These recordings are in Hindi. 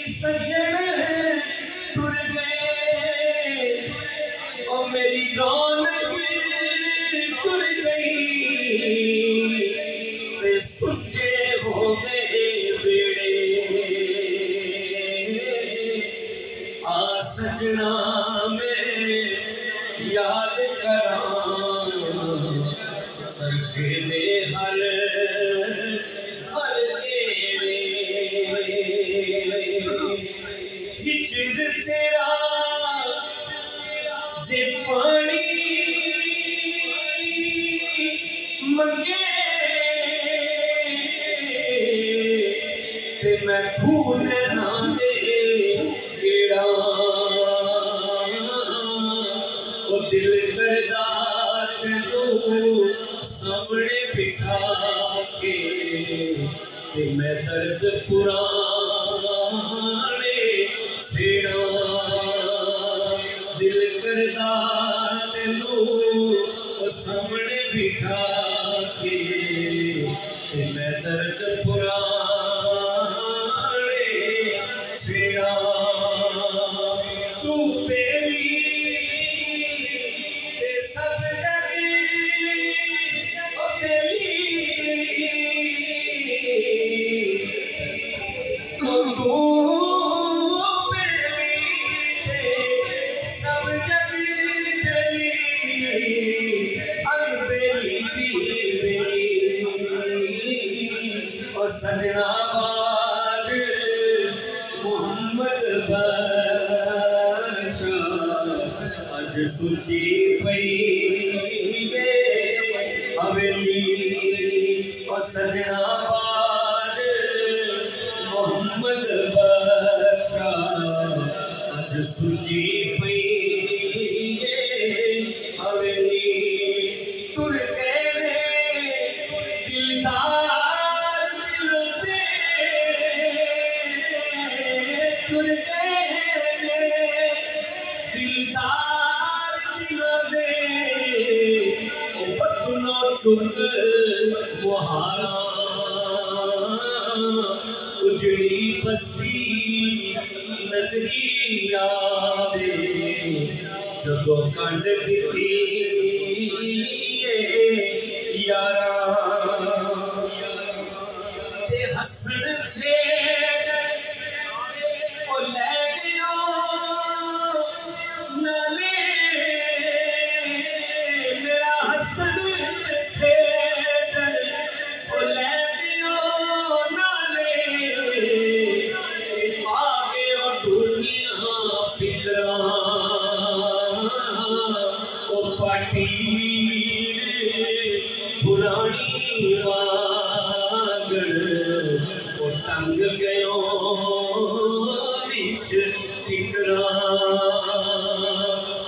सजन टुर गए और मेरी रौनक टुर गई ते सुच्चे हो गए बेड़े आ सजना में याद करा सरखे दे हर हिजर तेरा जे पानी मंगे ते मैं खून ना दे गेड़ा ओ दिल करदा तैनू सामने बिठा के ते मैं दर्द पुराने छेड़ा दिल करदा तैनू सामने बिठा के ते मैं दर्द पुराने छेड़ा तू बेली ते सब सजनाबाद मोहम्मद बख्शा अज सुची पई हवेली और सजनाबाद मोहम्मद बख्शा अज सुची पई हवेली टुर गए दिलदार चुक मुहारा उजड़ी बस्ती नजरी आवे जदों कंड दिती यारा ते हसन थे ओ ले गयो नाले मेरा हसन पुरानी वागड़ वो टंग गयो बिच टिकरा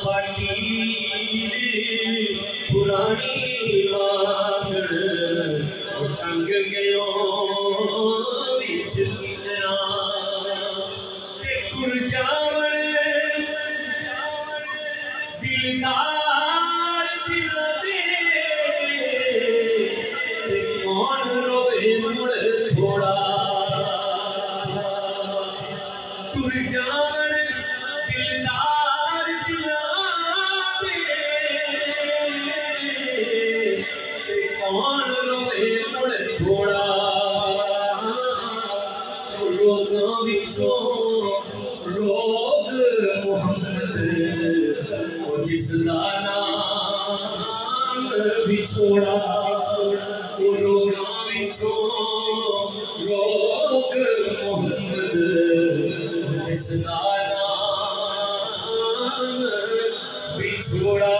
पाटी पुरानी वागड़ वो टंग गयो बिच टिकरा ते टुर जावण दिलदार दिल दे कौन रोए मुड़ थोड़ा टुर जावण दिलदार दिला दे कौन रोए मुड़ थोड़ा रोगां विचों रोग मोहम्मद जिसदा नाम बिछोड़ा रोगां विचों रोग मोहम्मद जिसदा नाम बिछोड़ा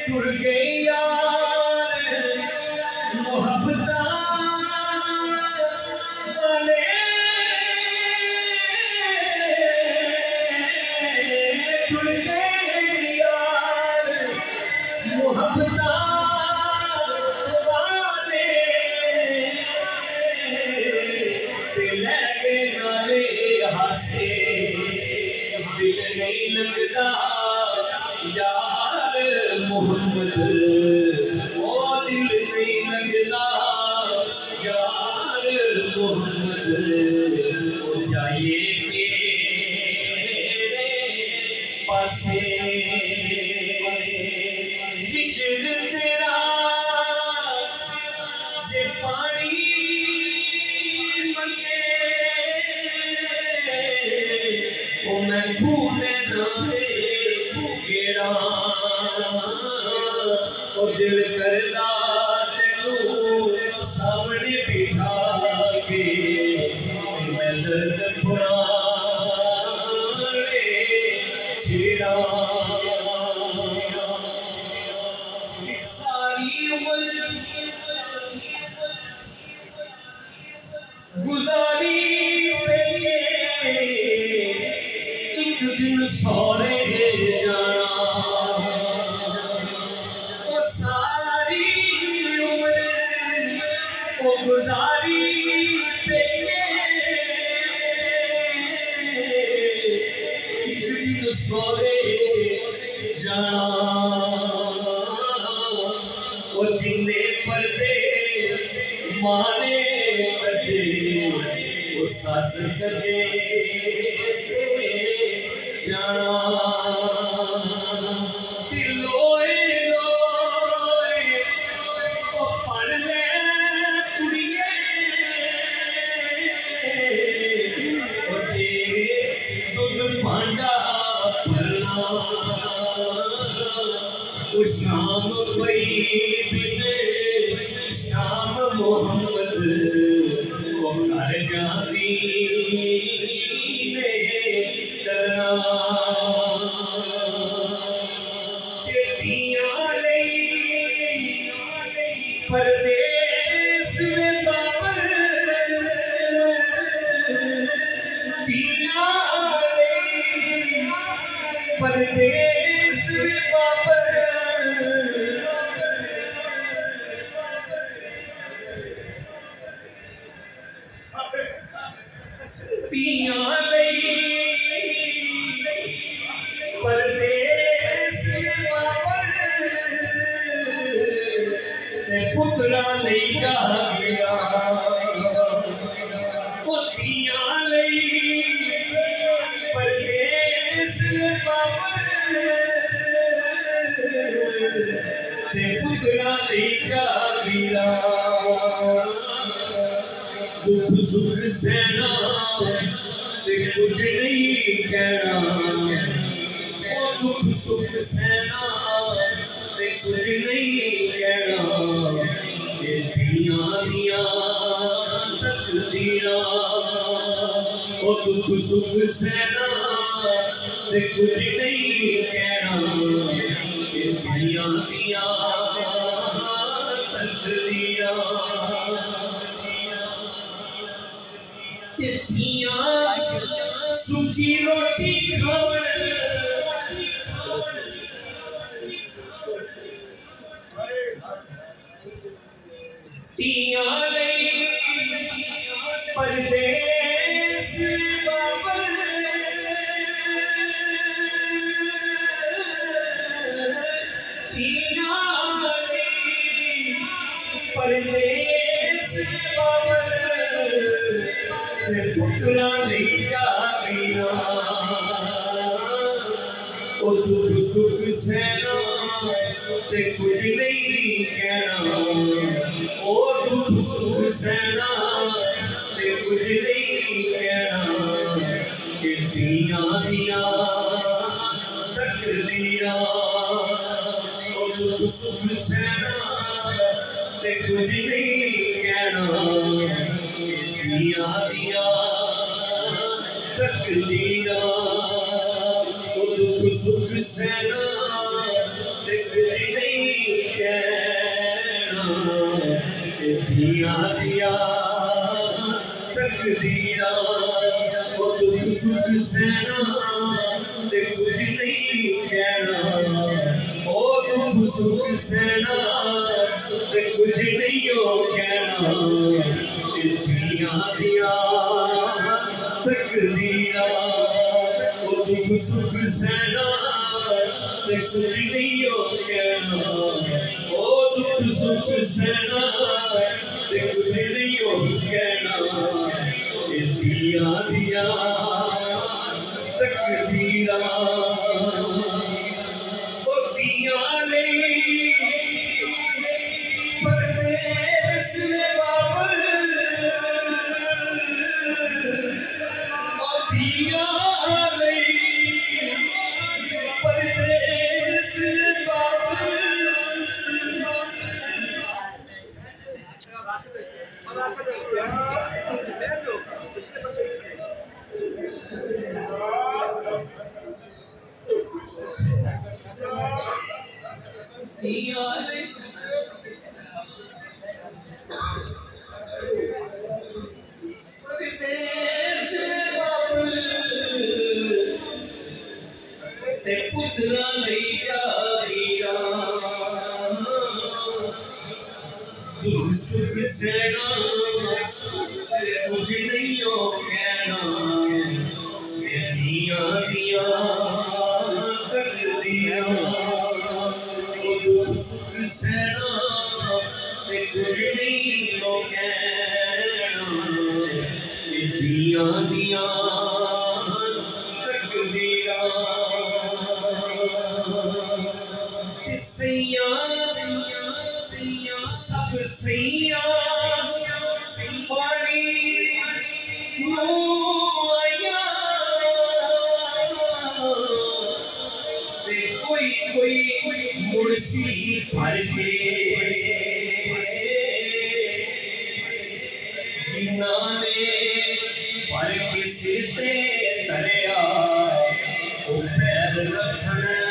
टुर गए यार मोहब्बता दिल नहीं लगता यार मोहम्मद, ओ दिल नहीं लगता तेरा जे पानी मंगे ओ मैं खूने नाले गेड़ा ओ दिल करदा तेनू सामने बिठा के मैं दर्द पुराने छेड़ा सारी उम्र गुजारी पेके एक दिन सौरे जाना ओ सारी उम्र ओ गुजारी पेके एक दिन सौरे जाना ओ जिन्ने पर्दे माने बजे वो सस सजे जाना लोए लोए ओ पर ले कुड़िए ओ जे दुध भांडा भरना ओ शाम पई बिने शाम मोहम्मद को कर जाती ने डरना परदेस में बाबर परदेस में बाबर परदेस में बाबर पुतला नहीं जा गया परदेस में बाबर पुतला नहीं जा गया दुख सुख सहना से कुछ नहीं कहना ओ दुख सुख सहना से कुछ नहीं कहना ये दिया दिया तकदीरा ओ दुख सुख सहना से कुछ नहीं कहना ये दिया दिया तकदीरा सुखी रोटी खावन तिया परदेस बाबर तिया परदेस बाबर पुतला नहीं जा गया ओ दुख सुख सहना ते कुछ नहीं कहना ओ दुख सुख सहना ते कुछ नहीं कहना कि दिया दिया तकदीरा ओ दुख सुख सहना ते कुछ नहीं कहना दिया दिया तकदीरा ओ दुख सुख सहना ते कुछ नहीं कहना दिया दिया तकदीरा ओ दुख सुख सहना ते कुछ नहीं कहना ओ दुख सुख सहना ते कुछ नहीं कहना दिया दिया तकदीरा ओ दुख सुख सहना ते कुछ नहीं कहना ओ दुख सुख सहना ते कुछ नहीं कहना दिया दिया तकदीरा ओ दिया नहीं पुत्रा ले जारिया दुख सुख सेना कुछ नहीं हो कहना दिया दिया कर दिया दुख सुख सेना कुछ नहीं हो कहना दिया दिया कर दिया सैया सब सैया पानी आया कोई कोई मुर्सी भर के जिन्होंने भर के सिर से दरिया वो पैर रखना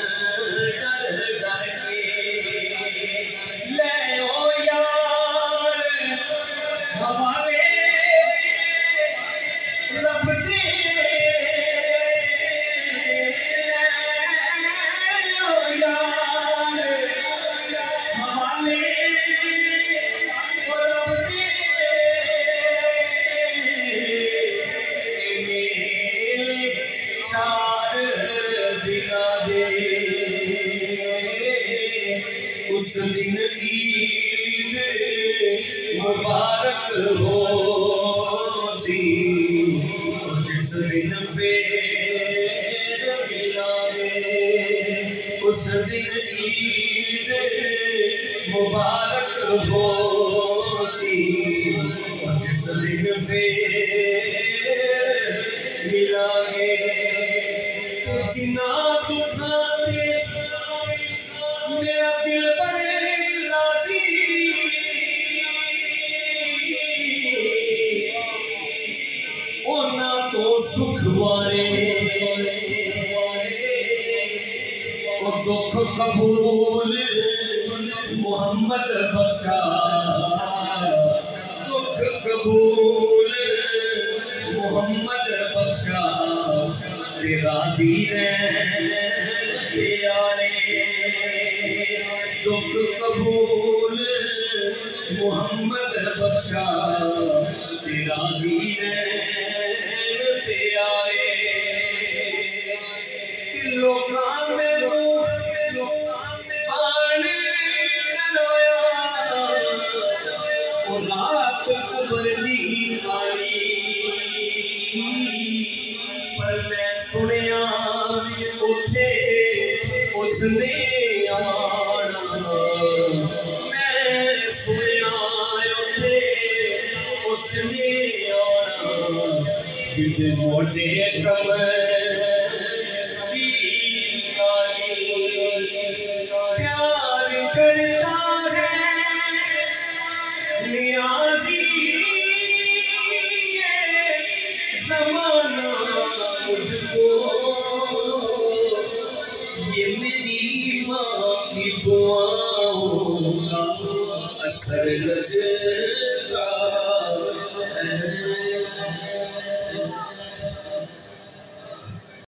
उस दिन ईद मुबारक हो सी जिस दिन फेर मिलावे उस दिन ईद मुबारक हो सी जिस दिन फेर मिलावे जिना दुखाते मेरा दिल बड़े राजी ओना तो सुख वारे दुख कबूल मोहम्मद बख्शा दुख कबूल मोहम्मद बख्शा राजी प्यारे दुख कबूल मोहम्मद बख्शा राजी प्यारे लोका में रात कबरदी आई पर मैं सुनिया उठे उसने आना मैं सुनिया उठे उसने आना किद मोटे कमर प्यार करता है नियाज़ी ज़माना मुझको ये मेरी माँ की दुआओं का असर नज़र